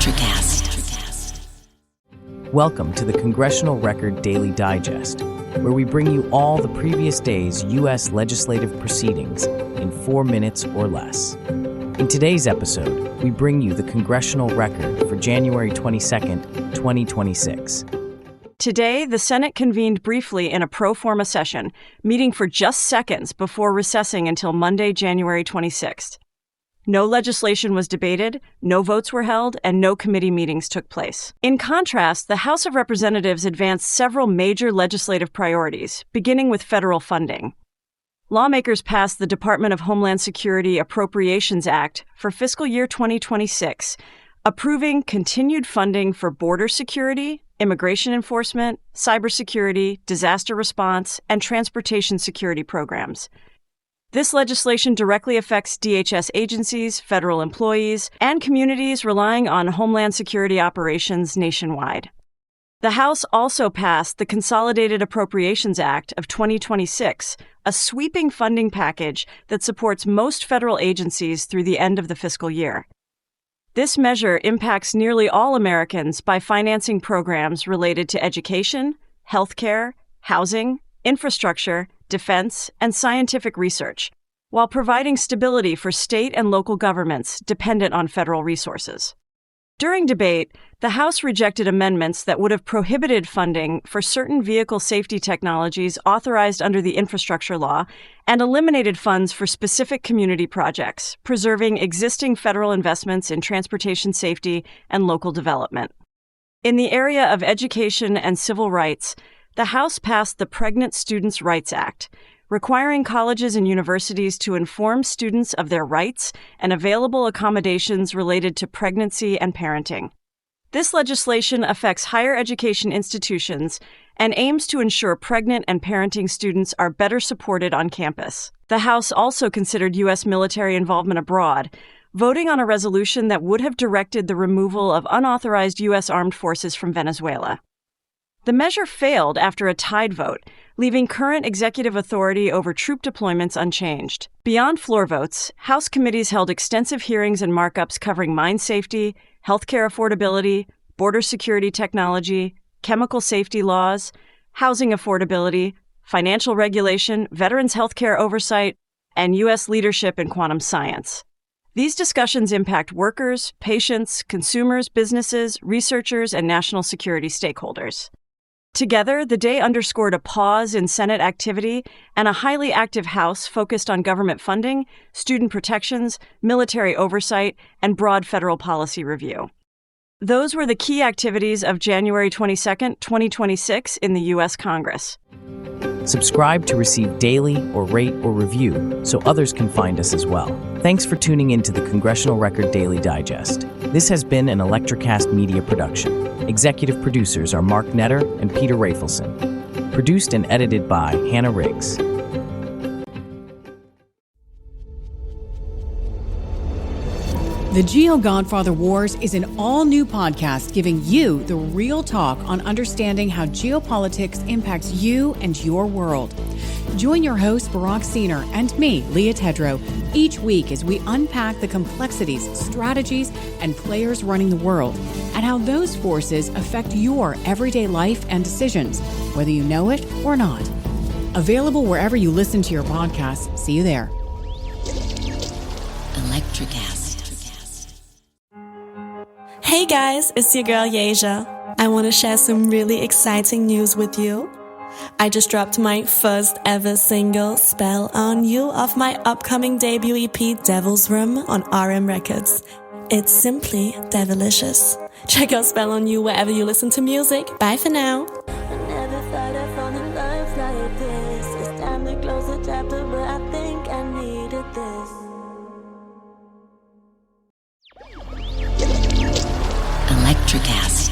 ElectraCast. Welcome to the Congressional Record Daily Digest, where we bring you all the previous day's U.S. legislative proceedings in 4 minutes or less. In today's episode, we bring you the Congressional Record for January 22nd, 2026. Today, the Senate convened briefly in a pro forma session, meeting for just seconds before recessing until Monday, January 26th. No legislation was debated, no votes were held, and no committee meetings took place. In contrast, the House of Representatives advanced several major legislative priorities, beginning with federal funding. Lawmakers passed the Department of Homeland Security Appropriations Act for fiscal year 2026, approving continued funding for border security, immigration enforcement, cybersecurity, disaster response, and transportation security programs. This legislation directly affects DHS agencies, federal employees, and communities relying on Homeland Security operations nationwide. The House also passed the Consolidated Appropriations Act of 2026, a sweeping funding package that supports most federal agencies through the end of the fiscal year. This measure impacts nearly all Americans by financing programs related to education, healthcare, housing, infrastructure, defense, and scientific research, while providing stability for state and local governments dependent on federal resources. During debate, the House rejected amendments that would have prohibited funding for certain vehicle safety technologies authorized under the infrastructure law and eliminated funds for specific community projects, preserving existing federal investments in transportation safety and local development. In the area of education and civil rights, the House passed the Pregnant Students' Rights Act, requiring colleges and universities to inform students of their rights and available accommodations related to pregnancy and parenting. This legislation affects higher education institutions and aims to ensure pregnant and parenting students are better supported on campus. The House also considered U.S. military involvement abroad, voting on a resolution that would have directed the removal of unauthorized U.S. armed forces from Venezuela. The measure failed after a tied vote, leaving current executive authority over troop deployments unchanged. Beyond floor votes, House committees held extensive hearings and markups covering mine safety, healthcare affordability, border security technology, chemical safety laws, housing affordability, financial regulation, veterans' healthcare oversight, and U.S. leadership in quantum science. These discussions impact workers, patients, consumers, businesses, researchers, and national security stakeholders. Together, the day underscored a pause in Senate activity and a highly active House focused on government funding, student protections, military oversight, and broad federal policy review. Those were the key activities of January 22, 2026 in the U.S. Congress. Subscribe to receive daily or rate or review so others can find us as well. Thanks for tuning in to the Congressional Record Daily Digest. This has been an ElectraCast media production. Executive producers are Mark Netter and Peter Rafelson. Produced and edited by Hannah Riggs. The Geo-Godfather Wars is an all-new podcast giving you the real talk on understanding how geopolitics impacts you and your world. Join your host, Barack Senior, and me, Leah Tedrow, each week as we unpack the complexities, strategies, and players running the world, and how those forces affect your everyday life and decisions, whether you know it or not. Available wherever you listen to your podcasts. See you there. ElectraCast. Hey guys, it's your girl Yasia. I want to share some really exciting news with you. I just dropped my first ever single, Spell on You, off my upcoming debut EP, Devil's Room, on RM Records. It's simply devilicious. Check out Spell on You wherever you listen to music. Bye for now. I never thought I'd fall in love like this. It's time to close the chapter, but I think I needed this. ElectraCast.